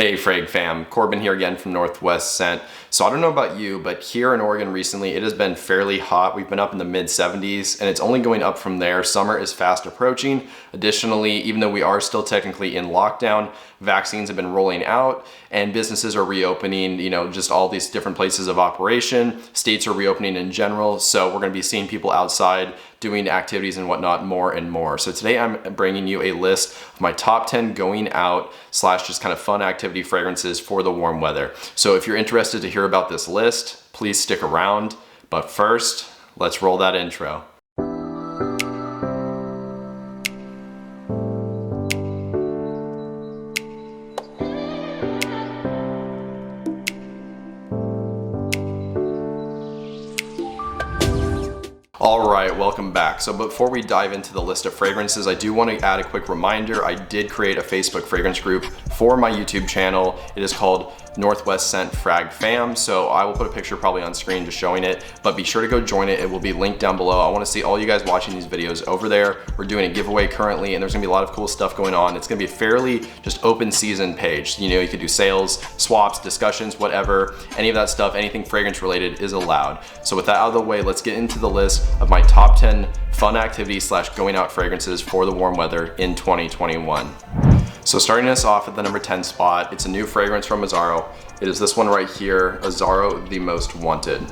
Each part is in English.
Hey Frag fam, Corbin here again from Northwest Scent. So I don't know about you, but here in Oregon recently it has been fairly hot. We've been up in the mid 70s and it's only going up from there. Summer is fast approaching. Additionally, even though we are still technically in lockdown, vaccines have been rolling out and businesses are reopening, just all these different places of operation. States are reopening in general. So we're gonna be seeing people outside doing activities and whatnot more and more. So today I'm bringing you a list of my top 10 going out / just kind of fun activity fragrances for the warm weather. So if you're interested to hear about this list, please stick around. But first, let's roll that intro. Alright, welcome back. So before we dive into the list of fragrances, I do want to add a quick reminder. I did create a Facebook fragrance group for my YouTube channel. It is called Northwest Scent Frag Fam. So I will put a picture probably on screen just showing it, but be sure to go join it. It will be linked down below. I want to see all you guys watching these videos over there. We're doing a giveaway currently and there's gonna be a lot of cool stuff going on. It's gonna be a fairly just open season page. You could do sales, swaps, discussions, whatever, any of that stuff, anything fragrance related is allowed. So with that out of the way, let's get into the list of my top 10 fun activities / going out fragrances for the warm weather in 2021. So starting us off at the number 10 spot, it's a new fragrance from Azzaro. It is this one right here, Azzaro The Most Wanted.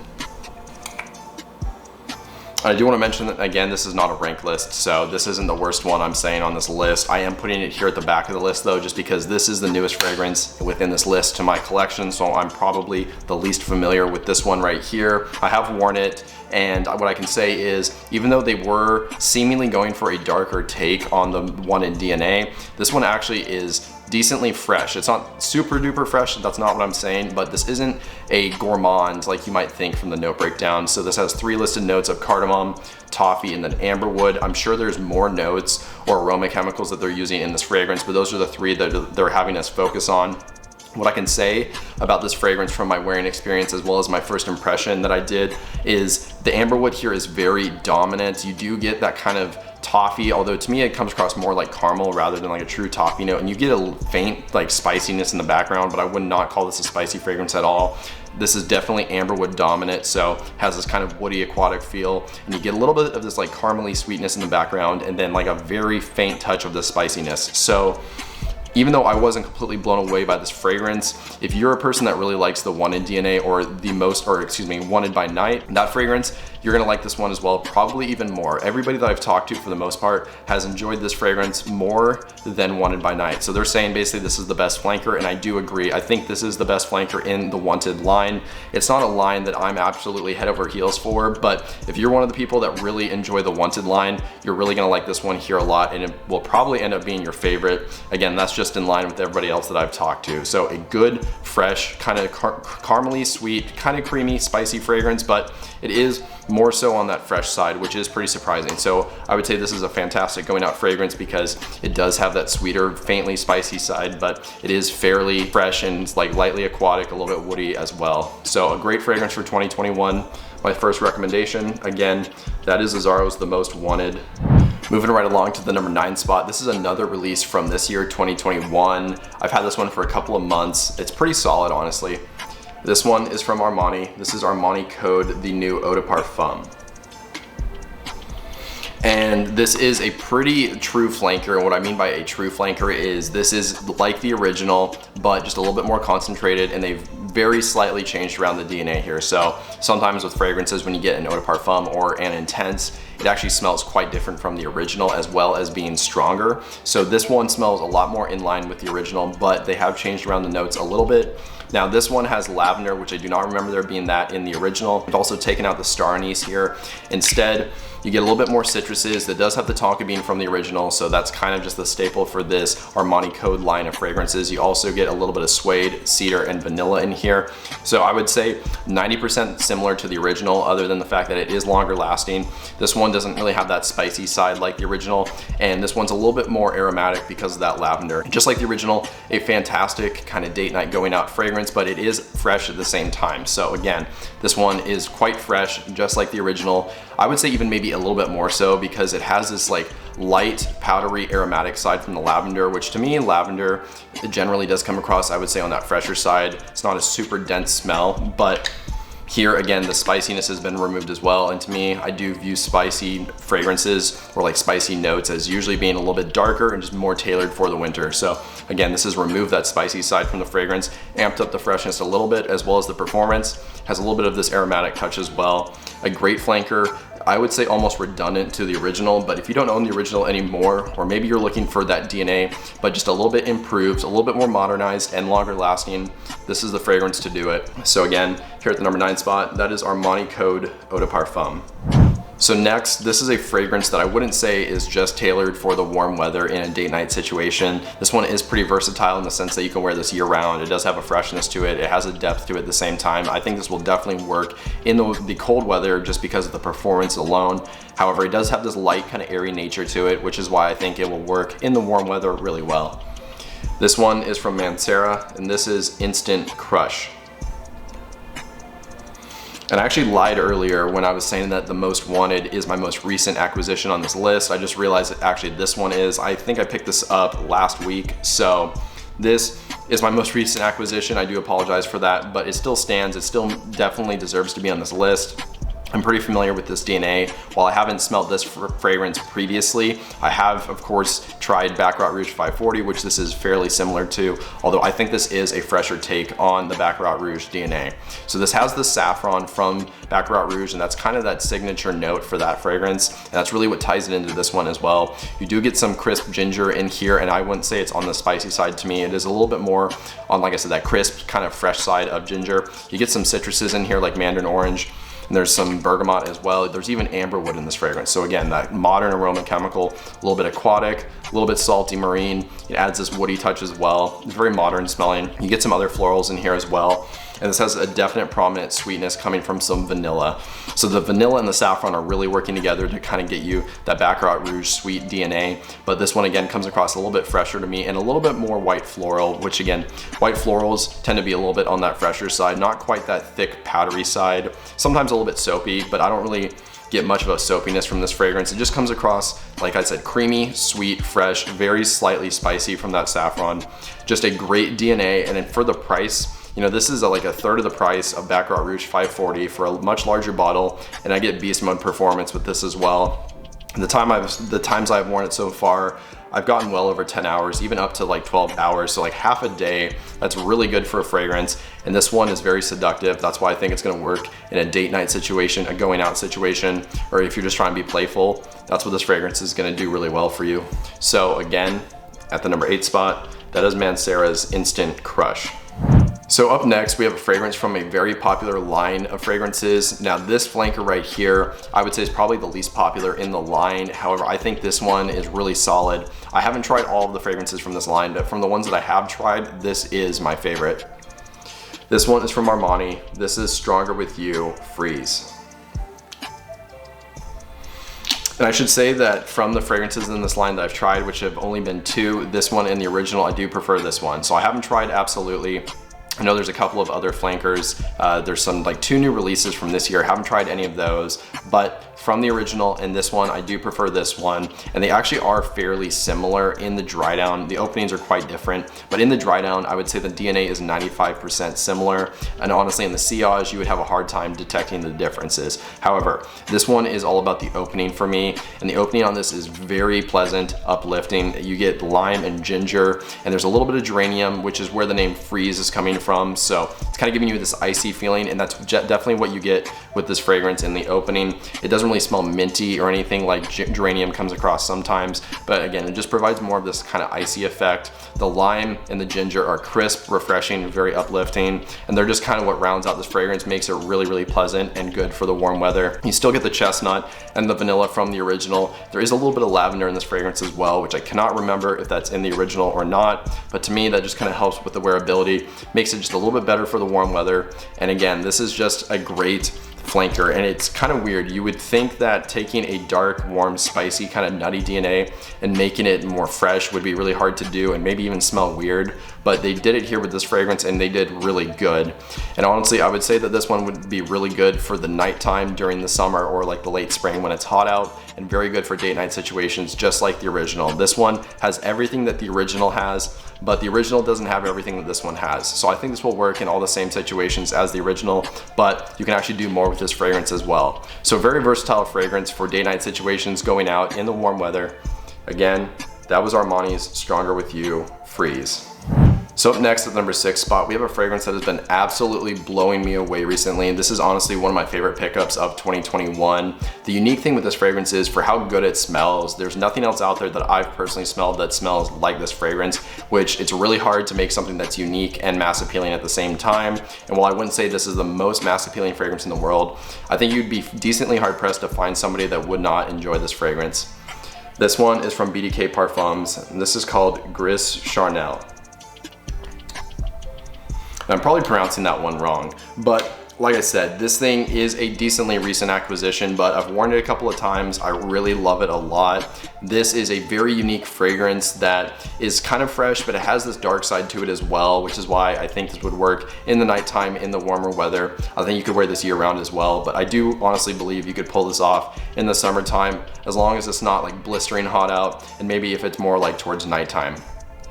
I do want to mention that, again, this is not a rank list, so this isn't the worst one I'm saying on this list. I am putting it here at the back of the list though, just because this is the newest fragrance within this list to my collection, so I'm probably the least familiar with this one right here. I have worn it, and what I can say is, even though they were seemingly going for a darker take on the one in DNA, this one actually is decently fresh. It's not super duper fresh, that's not what I'm saying, but this isn't a gourmand like you might think from the note breakdown. So this has 3 listed notes of cardamom, toffee, and then amberwood. I'm sure there's more notes or aroma chemicals that they're using in this fragrance, but those are the 3 that they're having us focus on. What I can say about this fragrance from my wearing experience as well as my first impression that I did is the amberwood here is very dominant. You do get that kind of toffee, although to me it comes across more like caramel rather than like a true toffee note, and you get a faint like spiciness in the background, but I would not call this a spicy fragrance at all. This is definitely amberwood dominant, so has this kind of woody aquatic feel, and you get a little bit of this like caramely sweetness in the background and then like a very faint touch of the spiciness. So even though I wasn't completely blown away by this fragrance, if you're a person that really likes the one in DNA or Wanted by Night, that fragrance, you're gonna like this one as well, probably even more. Everybody that I've talked to for the most part has enjoyed this fragrance more than Wanted by Night. So they're saying basically this is the best flanker, and I do agree. I think this is the best flanker in the Wanted line. It's not a line that I'm absolutely head over heels for, but if you're one of the people that really enjoy the Wanted line, you're really gonna like this one here a lot, and it will probably end up being your favorite. Again, that's just in line with everybody else that I've talked to. So a good, fresh, kind of caramely sweet, kind of creamy, spicy fragrance, but it is more so on that fresh side, which is pretty surprising. So I would say this is a fantastic going out fragrance because it does have that sweeter, faintly spicy side, but it is fairly fresh and it's like lightly aquatic, a little bit woody as well. So a great fragrance for 2021. My first recommendation, again, that is Azzaro's The Most Wanted. Moving right along to the number 9 spot, this is another release from this year, 2021. I've had this one for a couple of months. It's pretty solid, honestly. This one is from Armani. This is Armani Code, the new Eau de Parfum. And this is a pretty true flanker, and what I mean by a true flanker is this is like the original, but just a little bit more concentrated, and they've very slightly changed around the DNA here. So sometimes with fragrances, when you get an Eau de Parfum or an Intense, it actually smells quite different from the original as well as being stronger. So this one smells a lot more in line with the original, but they have changed around the notes a little bit. Now this one has lavender, which I do not remember there being that in the original. I've also taken out the star anise here. Instead, you get a little bit more citruses. That does have the tonka bean from the original, so that's kind of just the staple for this Armani Code line of fragrances. You also get a little bit of suede, cedar, and vanilla in here. So I would say 90% similar to the original, other than the fact that it is longer lasting. This one doesn't really have that spicy side like the original, and this one's a little bit more aromatic because of that lavender. Just like the original, a fantastic kind of date night going out fragrance, but it is fresh at the same time. So again, this one is quite fresh, just like the original. I would say even maybe a little bit more so because it has this like light, powdery, aromatic side from the lavender, which to me, lavender, it generally does come across, I would say, on that fresher side. It's not a super dense smell, but here again, the spiciness has been removed as well. And to me, I do view spicy fragrances or like spicy notes as usually being a little bit darker and just more tailored for the winter. So again, this has removed that spicy side from the fragrance, amped up the freshness a little bit, as well as the performance. Has a little bit of this aromatic touch as well. A great flanker. I would say almost redundant to the original, but if you don't own the original anymore, or maybe you're looking for that DNA, but just a little bit improved, a little bit more modernized and longer lasting, this is the fragrance to do it. So again, here at the number 9 spot, that is Armani Code Eau de Parfum. So next, this is a fragrance that I wouldn't say is just tailored for the warm weather in a date night situation. This one is pretty versatile in the sense that you can wear this year round. It does have a freshness to it. It has a depth to it at the same time. I think this will definitely work in the cold weather just because of the performance alone. However, it does have this light kind of airy nature to it, which is why I think it will work in the warm weather really well. This one is from Mancera, and this is Instant Crush. And I actually lied earlier when I was saying that the most wanted is my most recent acquisition on this list. I just realized that actually this one is. I think I picked this up last week. So this is my most recent acquisition. I do apologize for that, but it still stands. It still definitely deserves to be on this list. I'm pretty familiar with this DNA. While I haven't smelled this fragrance previously, I have, of course, tried Baccarat Rouge 540, which this is fairly similar to, although I think this is a fresher take on the Baccarat Rouge DNA. So this has the saffron from Baccarat Rouge, and that's kind of that signature note for that fragrance. And that's really what ties it into this one as well. You do get some crisp ginger in here, and I wouldn't say it's on the spicy side to me. It is a little bit more on, like I said, that crisp kind of fresh side of ginger. You get some citruses in here like mandarin orange, and there's some bergamot as well. There's even amber wood in this fragrance. So again, that modern aroma chemical, a little bit aquatic, a little bit salty marine. It adds this woody touch as well. It's very modern smelling. You get some other florals in here as well. And this has a definite prominent sweetness coming from some vanilla. So the vanilla and the saffron are really working together to kind of get you that Baccarat Rouge sweet DNA. But this one again comes across a little bit fresher to me and a little bit more white floral, which again, white florals tend to be a little bit on that fresher side, not quite that thick powdery side. Sometimes a little bit soapy, but I don't really get much of a soapiness from this fragrance. It just comes across, like I said, creamy, sweet, fresh, very slightly spicy from that saffron. Just a great DNA, and then for the price, you know, this is like a third of the price of Baccarat Rouge 540 for a much larger bottle, and I get beast mode performance with this as well. And the times I've worn it so far, I've gotten well over 10 hours, even up to like 12 hours, so like half a day. That's really good for a fragrance, and this one is very seductive. That's why I think it's gonna work in a date night situation, a going out situation, or if you're just trying to be playful, that's what this fragrance is gonna do really well for you. So again, at the number 8 spot, that is Mancera's Instant Crush. So up next, we have a fragrance from a very popular line of fragrances. Now this flanker right here, I would say is probably the least popular in the line. However, I think this one is really solid. I haven't tried all of the fragrances from this line, but from the ones that I have tried, this is my favorite. This one is from Armani. This is Stronger With You Freeze. And I should say that from the fragrances in this line that I've tried, which have only been 2, this one and the original, I do prefer this one. So I haven't tried Absolutely. I know there's a couple of other flankers. There's some like 2 new releases from this year. I haven't tried any of those, but from the original and this one, I do prefer this one. And they actually are fairly similar in the dry down. The openings are quite different, but in the dry down, I would say the DNA is 95% similar. And honestly, in the sillage, you would have a hard time detecting the differences. However, this one is all about the opening for me. And the opening on this is very pleasant, uplifting. You get lime and ginger, and there's a little bit of geranium, which is where the name Freeze is coming from. So it's kind of giving you this icy feeling, and that's definitely what you get with this fragrance in the opening. It doesn't really smell minty or anything like geranium comes across sometimes, but again, it just provides more of this kind of icy effect. The lime and the ginger are crisp, refreshing, very uplifting, and they're just kind of what rounds out this fragrance, makes it really, really pleasant and good for the warm weather. You still get the chestnut and the vanilla from the original. There is a little bit of lavender in this fragrance as well, which I cannot remember if that's in the original or not, but to me, that just kind of helps with the wearability, makes it just a little bit better for the warm weather. And again, this is just a great flanker, and it's kind of weird. You would think that taking a dark, warm, spicy, kind of nutty DNA and making it more fresh would be really hard to do and maybe even smell weird, but they did it here with this fragrance and they did really good. And honestly, I would say that this one would be really good for the nighttime during the summer or like the late spring when it's hot out, and very good for date night situations, just like the original. This one has everything that the original has, but the original doesn't have everything that this one has. So I think this will work in all the same situations as the original, but you can actually do more with this fragrance as well. So very versatile fragrance for day night situations, going out in the warm weather. Again, that was Armani's Stronger With You Freeze. So up next at the number 6 spot, we have a fragrance that has been absolutely blowing me away recently, and this is honestly one of my favorite pickups of 2021. The unique thing with this fragrance is for how good it smells. There's nothing else out there that I've personally smelled that smells like this fragrance, which it's really hard to make something that's unique and mass appealing at the same time. And while I wouldn't say this is the most mass appealing fragrance in the world, I think you'd be decently hard pressed to find somebody that would not enjoy this fragrance. This one is from BDK Parfums, and this is called Gris Charnel. I'm probably pronouncing that one wrong, but like I said, this thing is a decently recent acquisition, but I've worn it a couple of times. I really love it a lot. This is a very unique fragrance that is kind of fresh, but it has this dark side to it as well, which is why I think this would work in the nighttime, in the warmer weather. I think you could wear this year round as well, but I do honestly believe you could pull this off in the summertime, as long as it's not like blistering hot out, and maybe if it's more like towards nighttime.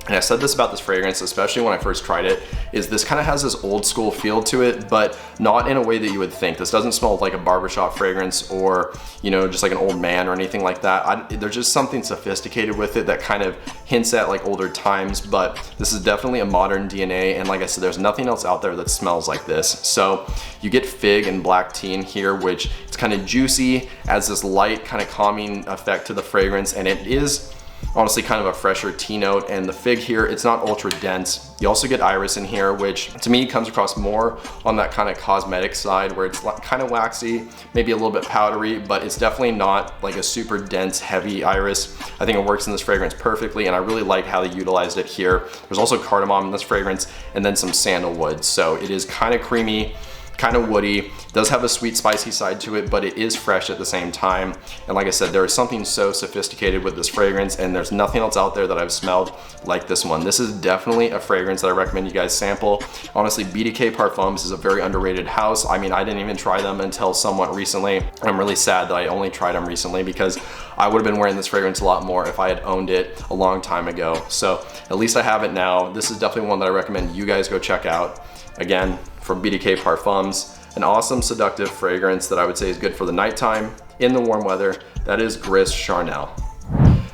And I said this about this fragrance, especially when I first tried it, is this kind of has this old school feel to it, but not in a way that you would think. This doesn't smell like a barbershop fragrance or, you know, just like an old man or anything like that. There's just something sophisticated with it that kind of hints at like older times, but this is definitely a modern DNA. And like I said, there's nothing else out there that smells like this. So you get fig and black tea in here, which it's kind of juicy, adds this light kind of calming effect to the fragrance, and it is honestly kind of a fresher tea note. And the fig here, it's not ultra dense. You also get iris in here, which to me comes across more on that kind of cosmetic side, where it's kind of waxy, maybe a little bit powdery, but it's definitely not like a super dense, heavy iris. I think it works in this fragrance perfectly, and I really like how they utilized it here. There's also cardamom in this fragrance, and then some sandalwood. So it is kind of creamy, kind of woody, does have a sweet spicy side to it, but it is fresh at the same time. And like I said, there is something so sophisticated with this fragrance, and there's nothing else out there that I've smelled like this one. This is definitely a fragrance that I recommend you guys sample. Honestly, BDK Parfums is a very underrated house. I mean, I didn't even try them until somewhat recently. I'm really sad that I only tried them recently, because I would have been wearing this fragrance a lot more if I had owned it a long time ago. So at least I have it now. This is definitely one that I recommend you guys go check out. Again, from BDK Parfums, an awesome seductive fragrance that I would say is good for the nighttime, in the warm weather. That is Gris Charnel.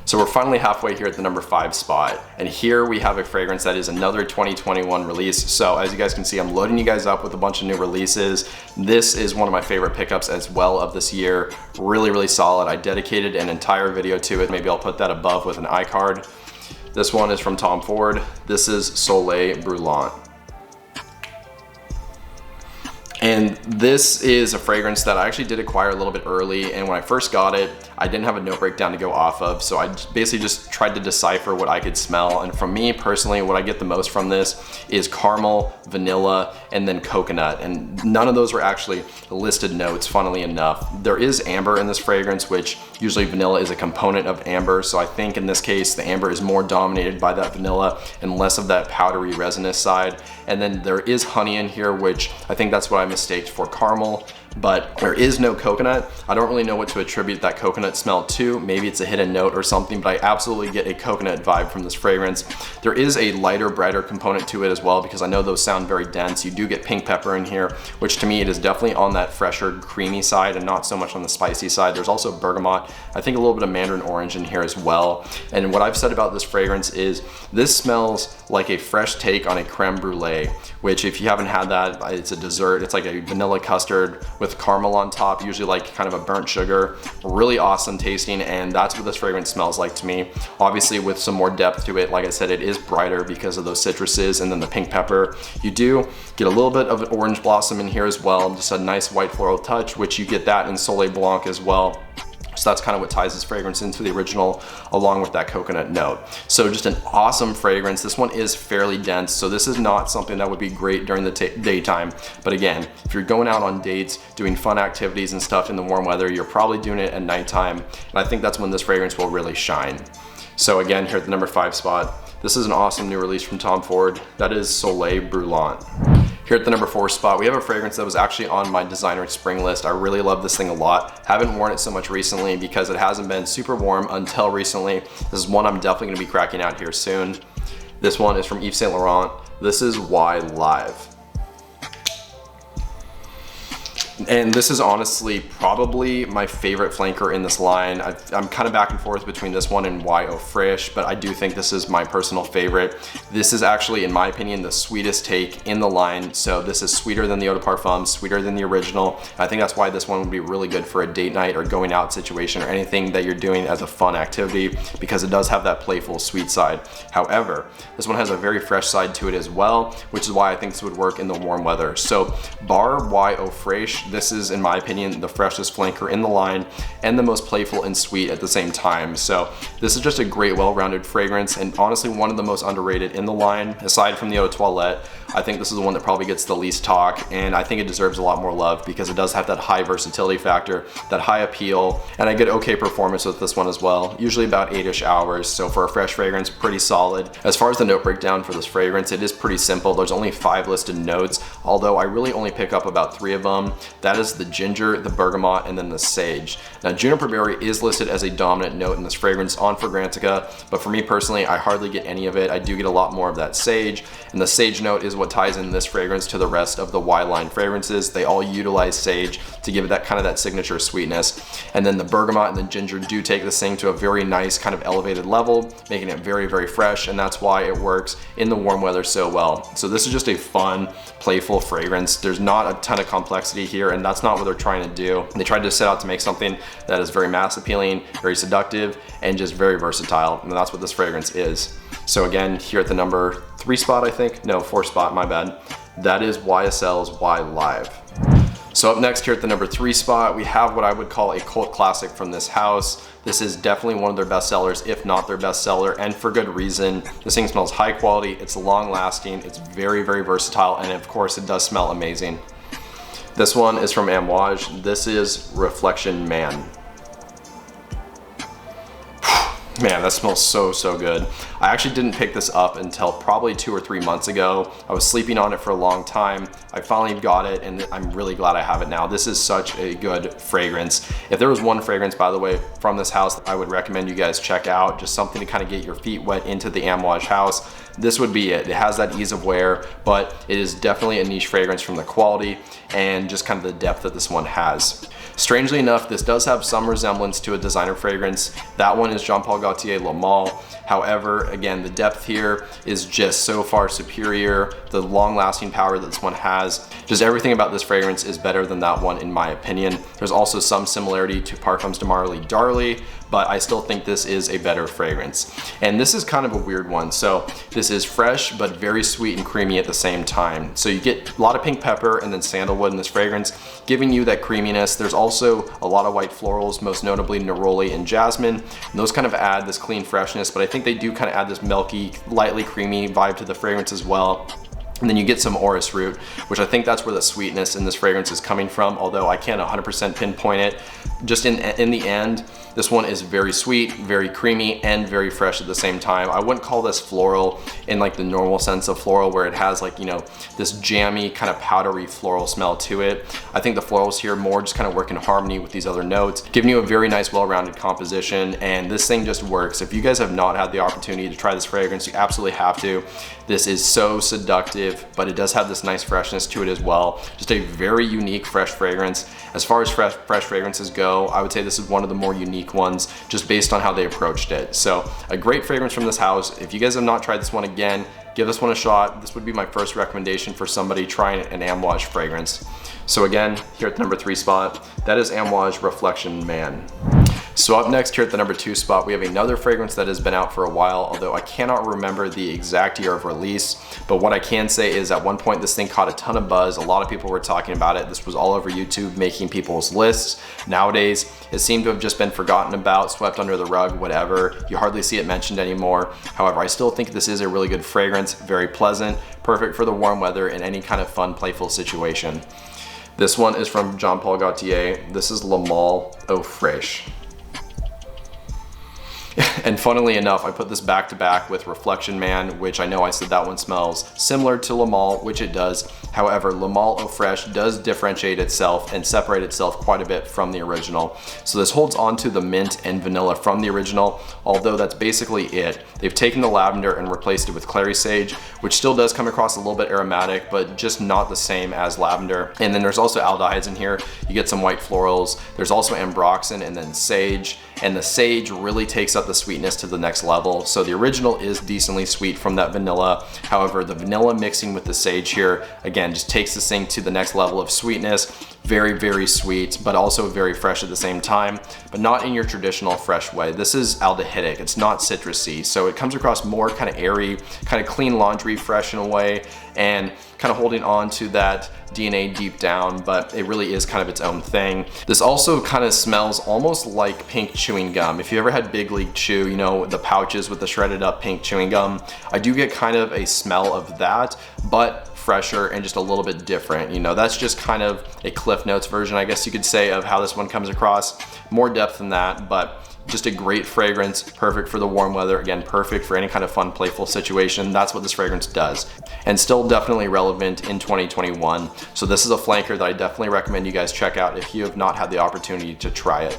So we're finally halfway here at the number 5 spot, and here we have a fragrance that is another 2021 release. So as you guys can see, I'm loading you guys up with a bunch of new releases. This is one of my favorite pickups as well of this year. Really, really solid. I dedicated an entire video to it. Maybe I'll put that above with an iCard. This one is from Tom Ford. This is Soleil Brûlant. And this is a fragrance that I actually did acquire a little bit early, and when I first got it, I didn't have a note breakdown to go off of, so I basically just tried to decipher what I could smell. And for me personally, what I get the most from this is caramel, vanilla, and then coconut. And none of those were actually listed notes, funnily enough. There is amber in this fragrance, which usually vanilla is a component of amber, so I think in this case the amber is more dominated by that vanilla and less of that powdery resinous side. And then there is honey in here, which I think that's what I mistaked for caramel, but there is no coconut. I don't really know what to attribute that coconut smell to. Maybe it's a hidden note or something, but I absolutely get a coconut vibe from this fragrance. There is a lighter, brighter component to it as well, because I know those sound very dense. You do get pink pepper in here, which to me it is definitely on that fresher, creamy side and not so much on the spicy side. There's also bergamot, I think a little bit of mandarin orange in here as well. And what I've said about this fragrance is this smells like a fresh take on a creme brulee, which if you haven't had that, it's a dessert. It's like a vanilla custard with caramel on top, usually like kind of a burnt sugar. Really awesome tasting, and that's what this fragrance smells like to me. Obviously with some more depth to it, like I said, it is brighter because of those citruses and then the pink pepper. You do get a little bit of an orange blossom in here as well, just a nice white floral touch, which you get that in Soleil Blanc as well. So that's kind of what ties this fragrance into the original, along with that coconut note. So just an awesome fragrance. This one is fairly dense, so this is not something that would be great during the daytime. But again, if you're going out on dates, doing fun activities and stuff in the warm weather, you're probably doing it at nighttime. And I think that's when this fragrance will really shine. So again, here at the number 5 spot, this is an awesome new release from Tom Ford. That is Soleil Brûlant. Here at the number 4 spot, we have a fragrance that was actually on my designer spring list. I really love this thing a lot. Haven't worn it so much recently because it hasn't been super warm until recently. This is one I'm definitely gonna be cracking out here soon. This one is from Yves Saint Laurent. This is Y Live. And this is honestly probably my favorite flanker in this line. I'm kind of back and forth between this one and Malo Fresh, but I do think this is my personal favorite. This is actually, in my opinion, the sweetest take in the line. So this is sweeter than the Eau de Parfum, sweeter than the original. I think that's why this one would be really good for a date night or going out situation or anything that you're doing as a fun activity, because it does have that playful sweet side. However, this one has a very fresh side to it as well, which is why I think this would work in the warm weather. So bar Malo Fresh, this is, in my opinion, the freshest flanker in the line and the most playful and sweet at the same time. So this is just a great, well-rounded fragrance, and honestly one of the most underrated in the line. Aside from the Eau de Toilette, I think this is the one that probably gets the least talk, and I think it deserves a lot more love because it does have that high versatility factor, that high appeal, and I get okay performance with this one as well, usually about 8-ish hours. So for a fresh fragrance, pretty solid. As far as the note breakdown for this fragrance, it is pretty simple. There's only 5 listed notes, although I really only pick up about 3 of them. That is the ginger, the bergamot, and then the sage. Now, juniper berry is listed as a dominant note in this fragrance on Fragrantica, but for me personally, I hardly get any of it. I do get a lot more of that sage, and the sage note is what ties in this fragrance to the rest of the Y-line fragrances. They all utilize sage to give it that kind of that signature sweetness. And then the bergamot and the ginger do take this thing to a very nice kind of elevated level, making it very, very fresh, and that's why it works in the warm weather so well. So this is just a fun, playful fragrance. There's not a ton of complexity here, and that's not what they're trying to do. They tried to set out to make something that is very mass appealing, very seductive, and just very versatile, and that's what this fragrance is. So again, here at the number 3 spot, I think, no, 4 spot, my bad, that is YSL's Y Live. So up next here at the number 3 spot, we have what I would call a cult classic from this house. This is definitely one of their best sellers, if not their best seller, and for good reason. This thing smells high quality, it's long lasting, it's very, very versatile, and of course it does smell amazing. This one is from Amouage. This is Reflection Man. Man, that smells so, so good. I actually didn't pick this up until probably 2 or 3 months ago. I was sleeping on it for a long time. I finally got it, and I'm really glad I have it now. This is such a good fragrance. If there was one fragrance, by the way, from this house I would recommend you guys check out, just something to kind of get your feet wet into the Amouage house, this would be it. It has that ease of wear, but it is definitely a niche fragrance from the quality and just kind of the depth that this one has. Strangely enough, this does have some resemblance to a designer fragrance. That one is Jean Paul Gaultier Le Male. However, again, the depth here is just so far superior. The long-lasting power that this one has, just everything about this fragrance is better than that one in my opinion. There's also some similarity to Parfums de Marly Darly, but I still think this is a better fragrance. And this is kind of a weird one. So this is fresh, but very sweet and creamy at the same time. So you get a lot of pink pepper and then sandalwood in this fragrance, giving you that creaminess. There's also a lot of white florals, most notably neroli and jasmine. And those kind of add this clean freshness, but I think they do kind of add this milky, lightly creamy vibe to the fragrance as well. And then you get some orris root, which I think that's where the sweetness in this fragrance is coming from, although I can't 100% pinpoint it. Just in the end, this one is very sweet, very creamy, and very fresh at the same time. I wouldn't call this floral in like the normal sense of floral, where it has like, you know, this jammy kind of powdery floral smell to it. I think the florals here more just kind of work in harmony with these other notes, giving you a very nice, well-rounded composition, and this thing just works. If you guys have not had the opportunity to try this fragrance, you absolutely have to. This is so seductive, but it does have this nice freshness to it as well. Just a very unique, fresh fragrance. As far as fresh fragrances go, I would say this is one of the more unique ones, just based on how they approached it. So a great fragrance from this house. If you guys have not tried this one, again, give this one a shot. This would be my first recommendation for somebody trying an Amouage fragrance. So again, here at the number 3 spot, that is Amouage Reflection Man. So up next here at the number 2 spot, we have another fragrance that has been out for a while, although I cannot remember the exact year of release. But what I can say is at one point this thing caught a ton of buzz. A lot of people were talking about it. This was all over YouTube making people's lists. Nowadays, it seemed to have just been forgotten about, swept under the rug, whatever. You hardly see it mentioned anymore. However, I still think this is a really good fragrance, very pleasant, perfect for the warm weather in any kind of fun, playful situation. This one is from Jean Paul Gaultier. This is Malo Fresh. And funnily enough, I put this back to back with Reflection Man, which I know I said that one smells similar to Malo, which it does. However, Malo Fresh does differentiate itself and separate itself quite a bit from the original. So this holds on to the mint and vanilla from the original, although that's basically it. They've taken the lavender and replaced it with clary sage, which still does come across a little bit aromatic, but just not the same as lavender. And then there's also aldehydes in here. You get some white florals. There's also ambroxan and then sage. And the sage really takes up the sweetness to the next level. So the original is decently sweet from that vanilla. However, the vanilla mixing with the sage here, again, just takes this thing to the next level of sweetness. Very, very sweet, but also very fresh at the same time, but not in your traditional fresh way. This is aldehydic, it's not citrusy. So it comes across more kind of airy, kind of clean laundry fresh in a way, and kind of holding on to that DNA deep down, but it really is kind of its own thing. This also kind of smells almost like pink chewing gum. If you ever had Big League Chew, you know, the pouches with the shredded up pink chewing gum, I do get kind of a smell of that, but fresher and just a little bit different. You know, that's just kind of a Cliff Notes version, I guess you could say, of how this one comes across. More depth than that, but just a great fragrance, perfect for the warm weather. Again, perfect for any kind of fun, playful situation. That's what this fragrance does. And still definitely relevant in 2021. So this is a flanker that I definitely recommend you guys check out if you have not had the opportunity to try it.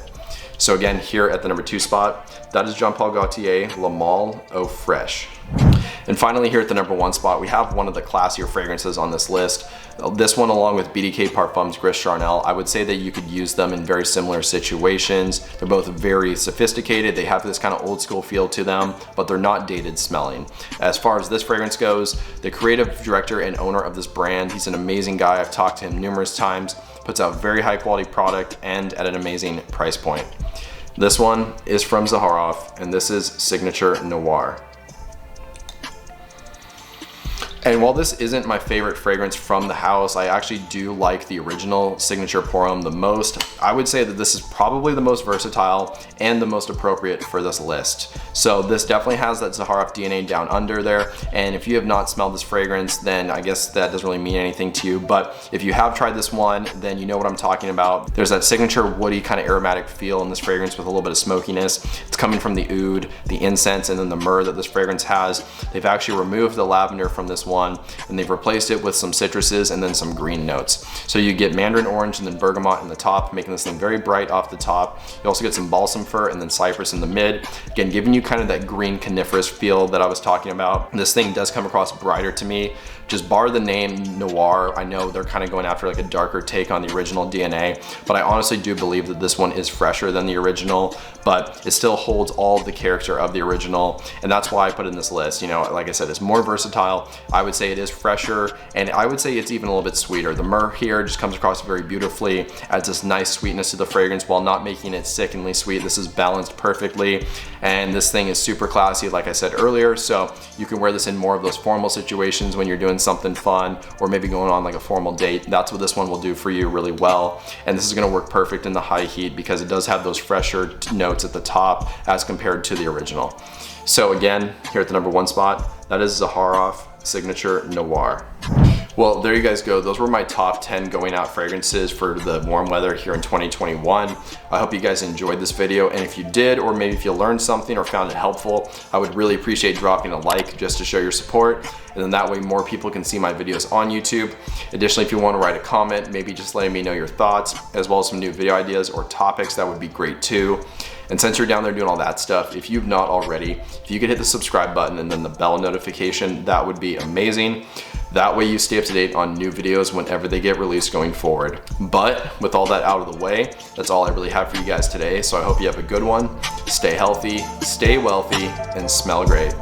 So again, here at the number 2 spot, that is Jean Paul Gaultier Malo Fresh. And finally here at the number 1 spot, we have one of the classier fragrances on this list. This one, along with BDK Parfums Gris Charnel, I would say that you could use them in very similar situations. They're both very sophisticated. They have this kind of old school feel to them, but they're not dated smelling. As far as this fragrance goes, the creative director and owner of this brand, he's an amazing guy. I've talked to him numerous times, puts out very high quality product and at an amazing price point. This one is from xerjoff, and this is Signature Noir. And while this isn't my favorite fragrance from the house, I actually do like the original Signature Pour Homme the most. I would say that this is probably the most versatile and the most appropriate for this list. So this definitely has that xerjoff DNA down under there. And if you have not smelled this fragrance, then I guess that doesn't really mean anything to you. But if you have tried this one, then you know what I'm talking about. There's that signature woody kind of aromatic feel in this fragrance with a little bit of smokiness. It's coming from the oud, the incense, and then the myrrh that this fragrance has. They've actually removed the lavender from this one, and they've replaced it with some citruses and then some green notes. So you get mandarin orange and then bergamot in the top, making this thing very bright off the top. You also get some balsam fir and then cypress in the mid, again giving you kind of that green coniferous feel that I was talking about. This thing does come across brighter to me. Just bar the name Noir, I know they're kind of going after like a darker take on the original DNA, but I honestly do believe that this one is fresher than the original, but it still holds all of the character of the original, and that's why I put it in this list. You know, like I said, it's more versatile. I would say it is fresher, and I would say it's even a little bit sweeter. The myrrh here just comes across very beautifully, adds this nice sweetness to the fragrance while not making it sickeningly sweet. This is balanced perfectly, and this thing is super classy, like I said earlier, so you can wear this in more of those formal situations when you're doing something fun or maybe going on like a formal date. That's what this one will do for you really well, and this is going to work perfect in the high heat because it does have those fresher notes at the top as compared to the original. So again, here at the number 1 spot, that is xerjoff Signature Noir. Well, there you guys go. Those were my top 10 going out fragrances for the warm weather here in 2021. I hope you guys enjoyed this video, and if you did, or maybe if you learned something or found it helpful, I would really appreciate dropping a like just to show your support, and then that way more people can see my videos on YouTube. Additionally, if you want to write a comment, maybe just letting me know your thoughts, as well as some new video ideas or topics, that would be great too. And since you're down there doing all that stuff, if you've not already, if you could hit the subscribe button and then the bell notification, that would be amazing. That way you stay up to date on new videos whenever they get released going forward. But with all that out of the way, that's all I really have for you guys today. So I hope you have a good one. Stay healthy, stay wealthy, and smell great.